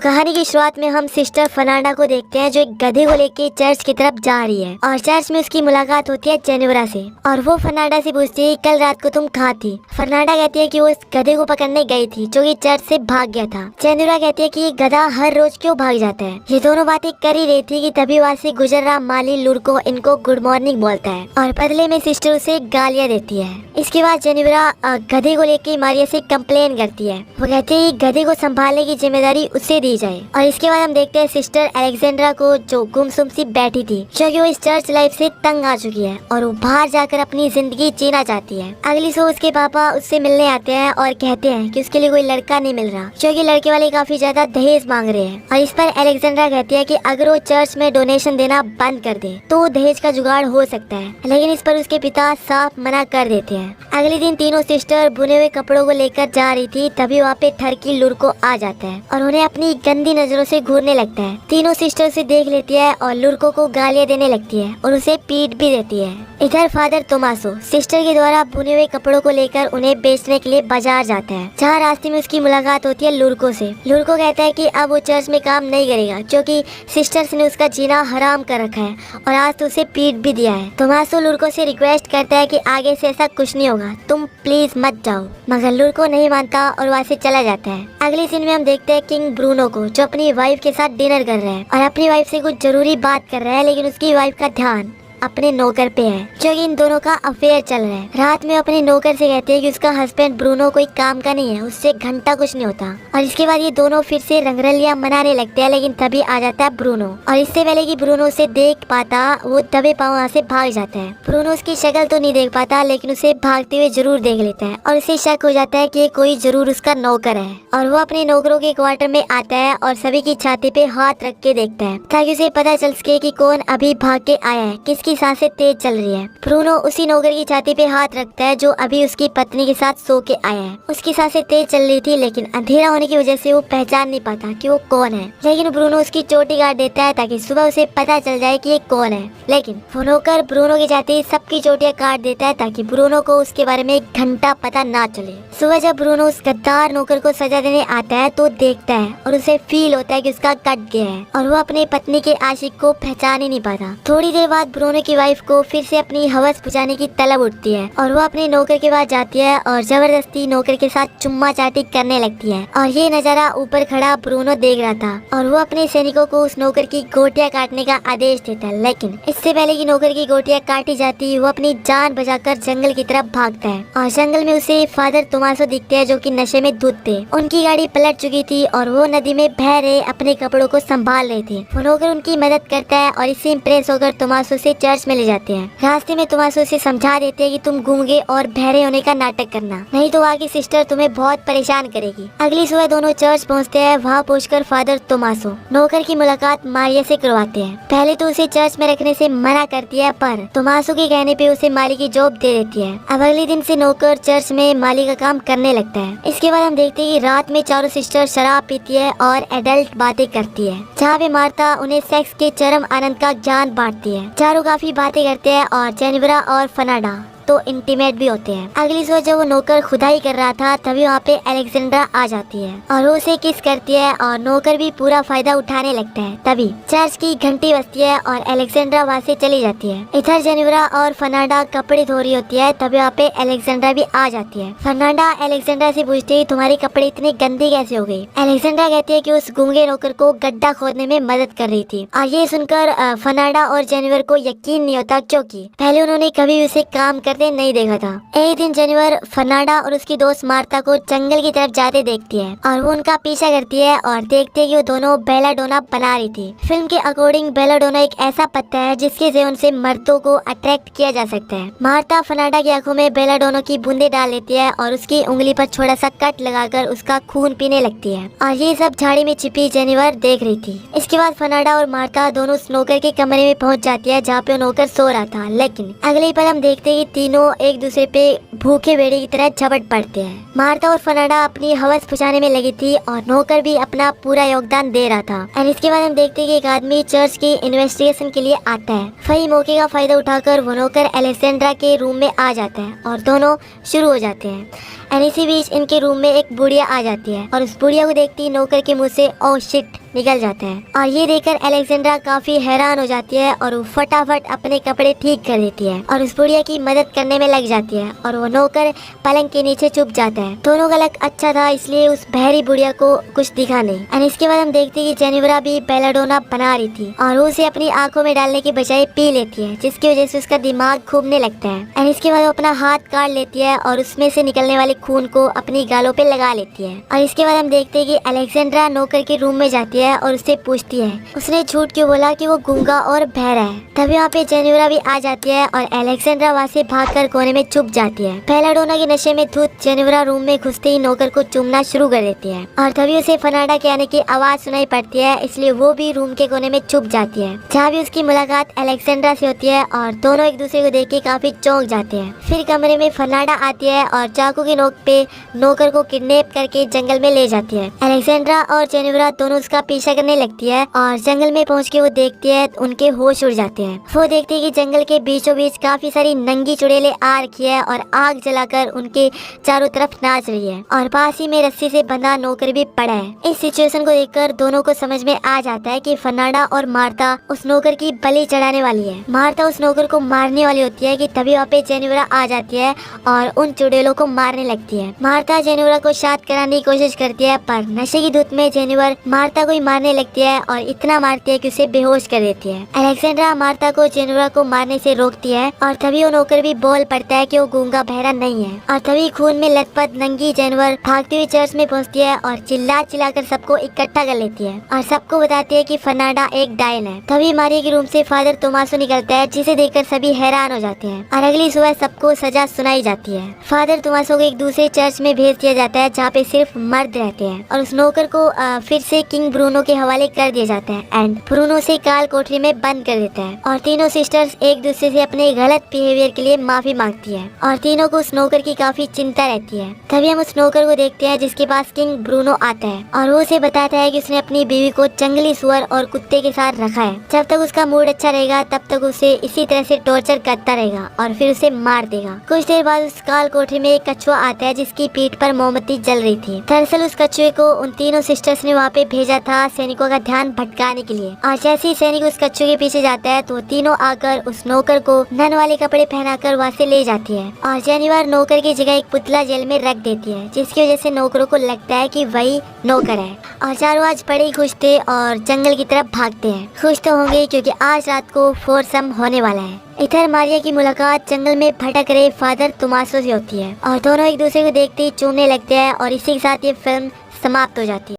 कहानी की शुरुआत में हम सिस्टर फर्नांडा को देखते हैं जो एक गधे को लेके चर्च की तरफ जा रही है और चर्च में उसकी मुलाकात होती है जेनिफर से और वो फर्नांडा से पूछती है कल रात को तुम कहाँ थी। फर्नांडा कहती है कि वो इस गधे को पकड़ने गई थी जो कि चर्च से भाग गया था। जेनिफर कहती है कि ये गधा हर रोज क्यों भाग जाता है। ये दोनों बातें कर ही रही थी कि तभी वहाँ से गुजर रहा माली लुड़को इनको गुड मॉर्निंग बोलता है और बदले में सिस्टर उसे गालियाँ देती है। इसके बाद जेनिफर गधे को लेके मारिया से कंप्लेन करती है। वो कहती है गधे को संभालने की जिम्मेदारी उसे दी जाए। और इसके बाद हम देखते हैं सिस्टर अलेक्जेंड्रा को जो गुमसुम सी बैठी थी क्योंकि वो इस चर्च लाइफ से तंग आ चुकी है और वो बाहर जाकर अपनी जिंदगी जीना चाहती है। अगली सुबह उसके पापा उससे मिलने आते हैं और कहते हैं कि उसके लिए कोई लड़का नहीं मिल रहा क्योंकि लड़के वाले काफी ज्यादा दहेज मांग रहे हैं। और इस पर अलेक्जेंड्रा कहती है कि अगर वो चर्च में डोनेशन देना बंद कर दे तो दहेज का जुगाड़ हो सकता है, लेकिन इस पर उसके पिता साफ मना कर देते हैं। अगले दिन तीनों सिस्टर बुने हुए कपड़ों को लेकर जा रही थी तभी वहाँ पे ठरकी लुड़को आ जाता है और उन्हें अपनी गंदी नजरों से घूरने लगता है। तीनों सिस्टर उसे देख लेती है और लुड़को को गालियाँ देने लगती है और उसे पीट भी देती है। इधर फादर तोमासो सिस्टर के द्वारा बुने हुए कपड़ों को लेकर उन्हें बेचने के लिए बाजार जाता है जहाँ रास्ते में उसकी मुलाकात होती है लुड़को से। लुड़को कहता है कि अब वो चर्च में काम नहीं करेगा क्योंकि सिस्टर्स ने उसका जीना हराम कर रखा है और आज तो उसे पीट भी दिया है। तोमासो लुड़को से रिक्वेस्ट करता है कि आगे से ऐसा कुछ नहीं होगा, तुम प्लीज मत जाओ, मगर लुड़को नहीं मानता और वहाँ से चला जाता है। अगले सीन में हम देखते हैं किंग ब्रूनो को जो अपनी वाइफ के साथ डिनर कर रहा है और अपनी वाइफ से कुछ जरूरी बात कर रहा है, लेकिन उसकी वाइफ का ध्यान अपने नौकर पे है क्योंकि इन दोनों का अफेयर चल रहा है। रात में अपने नौकर से कहते हैं कि उसका हस्बैंड ब्रूनो कोई काम का नहीं है, उससे घंटा कुछ नहीं होता। और इसके बाद ये दोनों फिर से रंगरलियां मनाने लगते हैं, लेकिन तभी आ जाता है ब्रूनो और इससे पहले कि ब्रूनो उसे देख पाता वो दबे पाँव वहाँ से भाग जाता है। ब्रूनो उसकी शक्ल तो नहीं देख पाता लेकिन उसे भागते हुए जरूर देख लेता है और उसे शक हो जाता है कि कोई जरूर उसका नौकर है और वो अपने नौकरों के क्वार्टर में आता है और सभी की छाती पे हाथ रख के देखता है ताकि उसे पता चल सके कि कौन अभी भाग के आया है, किसकी सांसें तेज चल रही है। ब्रूनो उसी नौकर की छाती पे हाथ रखता है जो अभी उसकी पत्नी के साथ सो के आया है। उसकी सांसें तेज चल रही थी लेकिन अंधेरा होने की वजह से वो पहचान नहीं पाता कि वो कौन है, लेकिन ब्रूनो उसकी चोटी काट देता है ताकि सुबह उसे पता चल जाए कि ये कौन है। लेकिन वो नौकर ब्रूनो की छाती सबकी चोटियां काट देता है ताकि ब्रूनो को उसके बारे में एक घंटा पता ना चले। सुबह जब ब्रूनो उस गद्दार नौकर को सजा देने आता है तो देखता है और उसे फील होता है कि उसका कट गया है और वो अपनी पत्नी के आशिक को पहचान ही नहीं पाता। थोड़ी देर बाद ब्रूनो की वाइफ को फिर से अपनी हवस बुझाने की तलब उठती है और वो अपने नौकर के पास जाती है और जबरदस्ती नौकर के साथ चुम्मा चाटी करने लगती है। और ये नजारा ऊपर खड़ा ब्रूनो देख रहा था और वो अपने सैनिकों को उस नौकर की गोटियां काटने का आदेश देता है, लेकिन इससे पहले कि नौकर की गोटियां काटी जाती वो अपनी जान बचाकर जंगल की तरफ भागता है और जंगल में उसे फादर तोमासो दिखते हैं जो कि नशे में धुत थे। उनकी गाड़ी पलट चुकी थी और वो नदी में बह रहे अपने कपड़ों को संभाल रहे थे। वो नौकर उनकी मदद करता है और इससे इम्प्रेस होकर तोमासो से चर्च में ले जाते हैं। रास्ते में तोमासो से समझा देते हैं कि तुम गूंगे और बहरे होने का नाटक करना, नहीं तो आगे सिस्टर तुम्हें बहुत परेशान करेगी। अगली सुबह दोनों चर्च पहुंचते हैं। वहाँ पहुंचकर फादर तोमासो नौकर की मुलाकात मारिया से करवाते हैं। पहले तो उसे चर्च में रखने से मना करती है पर तोमासो के कहने पे उसे माली की जॉब दे देती है। अब अगले दिन से नौकर चर्च में माली का काम करने लगता है। इसके बाद हम देखते हैं कि रात में चारों सिस्टर शराब पीती है और एडल्ट बातें करती है जहाँ पे मार्था उन्हें सेक्स के चरम आनंद का ज्ञान बांटती है। चारों काफी बातें करते हैं और जेनिफर और फर्नांडा तो इंटीमेट भी होते हैं। अगली सुबह जब वो नौकर खुदाई कर रहा था तभी वहाँ पे अलेक्जेंड्रा आ जाती है और वो उसे किस करती है और नौकर भी पूरा फायदा उठाने लगता है। तभी चर्च की घंटी बजती है और अलेक्जेंड्रा वहाँ से चली जाती है। इधर जेनिफर और फर्नांडा कपड़े धो रही होती है तभी वहाँ पे अलेक्जेंड्रा भी आ जाती है। फर्नांडा अलेक्जेंड्रा से पूछती है तुम्हारे कपड़े इतने गंदे कैसे हो गए। अलेक्जेंड्रा कहती है कि उस गूंगे नौकर को गड्ढा खोदने में मदद कर रही थी और ये सुनकर फर्नांडा और जेनिफर को यकीन नहीं होता क्योंकि पहले उन्होंने कभी उसे काम नहीं देखा था। एक दिन जेनिफर फर्नांडा और उसकी दोस्त मार्था को जंगल की तरफ जाते देखती है और वो उनका पीछा करती है और देखते है कि वो दोनों बेलाडोना बना रही थी। फिल्म के अकॉर्डिंग बेलाडोना एक ऐसा पत्ता है जिसके सेवन से मर्दों को अट्रैक्ट किया जा सकता है। मार्था फर्नांडा की आंखों में बेलाडोना की बूंदे डाल लेती है और उसकी उंगली पर छोटा सा कट लगाकर उसका खून पीने लगती है और ये सब झाड़ी में छिपी जेनिफर देख रही थी। इसके बाद फर्नांडा और मार्था दोनों उस नौकर के कमरे में पहुंच जाती है जहाँ पे नौकर सो रहा था, लेकिन अगले पल हम देखते हैं कि तीनों एक दूसरे पे भूखे भेड़े की तरह झपट पड़ते हैं। मार्था और फर्नांडा अपनी हवस पुछाने में लगी थी और नौकर भी अपना पूरा योगदान दे रहा था। और इसके बाद हम देखते हैं कि एक आदमी चर्च की इन्वेस्टिगेशन के लिए आता है। वही मौके का फायदा उठाकर वो नौकर अलेक्जेंड्रा के रूम में आ जाता है और दोनों शुरू हो जाते हैं। एंड इसी बीच इनके रूम में एक बुढ़िया आ जाती है और उस बुढ़िया को देखती ही नौकर के मुंह से ओ शिट निकल जाता है। और ये देखकर अलेक्जेंड्रा काफी हैरान हो जाती है और वो फटाफट अपने कपड़े ठीक कर देती है और उस बुढ़िया की मदद करने में लग जाती है और वो नौकर पलंग के नीचे छुप जाता है। दोनों का लक अच्छा था इसलिए उस बहरी बुढ़िया को कुछ दिखा नहीं। एंड इसके बाद हम देखते हैं कि जेनिफर भी बेलाडोना बना रही थी और वो उसे अपनी आंखों में डालने की बजाय पी लेती है, जिसकी वजह से उसका दिमाग घूमने लगता है। एंड इसके बाद वो अपना हाथ काट लेती है और उसमें से निकलने वाले खून को अपनी गालों पे लगा लेती है। और इसके बाद हम देखते हैं कि अलेक्जेंड्रा नौकर के रूम में जाती है और उससे पूछती है उसने झूठ क्यों बोला कि वो गूंगा और बहरा है। तभी वहाँ पे जेनिफर भी आ जाती है और अलेक्जेंड्रा वहाँ से भागकर कोने में छुप जाती है। बेलाडोना के नशे में धुत जेनिफर रूम में घुसते ही नौकर को चूमना शुरू कर देती है और तभी उसे फर्नांडा के आने की आवाज सुनाई पड़ती है, इसलिए वो भी रूम के कोने में छुप जाती है, जहाँ भी उसकी मुलाकात अलेक्जेंड्रा से होती है और दोनों एक दूसरे को देख के काफी चौंक जाते हैं। फिर कमरे में फर्नांडा आती है और चाकू की नोक पे नौकर को किडनैप करके जंगल में ले जाती है। अलेक्जेंड्रा और जेनिफर दोनों उसका पीछा करने लगती है और जंगल में पहुंच के वो देखती है उनके होश उड़ जाते हैं। वो देखती है कि जंगल के बीचों बीच काफी सारी नंगी चुड़ैलें आ रखी है और आग जलाकर उनके चारों तरफ नाच रही है और पास ही में रस्सी से बंधा नौकर भी पड़ा है। इस सिचुएशन को देखकर दोनों को समझ में आ जाता है कि फर्नांडा और मार्था उस नौकर की बलि चढ़ाने वाली है। मार्था उस नौकर को मारने वाली होती है कि तभी वहाँ पे जेनिफर आ जाती है और उन चुड़ैलों को मारने लगती है। मार्था जेनिफर को शांत कराने की कोशिश करती है पर नशे की धुत में जेनिफर मार्था को ही मारने लगती है और इतना मारती है कि उसे बेहोश कर देती है। अलेक्जेंड्रा मार्था को जेनिफर को मारने से रोकती है और तभी वो नौकर भी बोल पड़ता है कि वो गूंगा बहरा नहीं है और तभी खून में लथपथ नंगी जेनिफर भागती हुई चर्च में पहुंचती है और चिल्लाकर सबको इकट्ठा कर लेती है और सबको बताती है कि फर्नांडा एक डायन है। तभी मारिया के रूम से फादर तोमासो निकलता है, जिसे देखकर सभी हैरान हो जाते हैं और अगली सुबह सबको सजा सुनाई जाती है। फादर तोमासो को एक दूसरे चर्च में भेज दिया जाता है जहाँ पे सिर्फ मर्द रहते हैं और उस नौकर को फिर से किंग ब्रूनो के हवाले कर दिया जाता है एंड ब्रूनो से काल कोठरी में बंद कर देता है और तीनों सिस्टर्स एक दूसरे से अपने गलत बिहेवियर के लिए माफी मांगती है और तीनों को उस नौकर की काफी चिंता रहती है। तभी हम उस नौकर को देखते हैं जिसके पास किंग ब्रूनो आता है और वो उसे बताता है कि उसने अपनी बीवी को जंगली सुअर और कुत्ते के साथ रखा है। जब तक उसका मूड अच्छा रहेगा तब तक उसे इसी तरह से टॉर्चर करता रहेगा और फिर उसे मार देगा। कुछ देर बाद उस काल कोठरी में एक कछुआ आता है जिसकी पीठ पर मोमबत्ती जल रही थी। दरअसल उस कछुए को उन तीनों सिस्टर्स ने वहाँ पे भेजा था सैनिकों का ध्यान भटकाने के लिए और जैसे ही सैनिक उस कछुए के पीछे जाता है तो तीनों आकर उस नौकर को नन वाले कपड़े पहनाकर वहाँ से ले जाती है और जेनिफर नौकर की जगह एक पुतला जेल में रख देती है, जिसकी वजह से नौकरों को लगता है कि वही नौकर है और चारों आज बड़े ही खुश थे और जंगल की तरफ भागते हैं। खुश तो होंगे क्योंकि आज रात को फोरसम होने वाला है। इधर मारिया की मुलाकात जंगल में भटक रहे फादर तोमासो से होती है और दोनों एक दूसरे को देखते ही चूमने लगते हैं और इसी के साथ ये फिल्म समाप्त हो जाती है।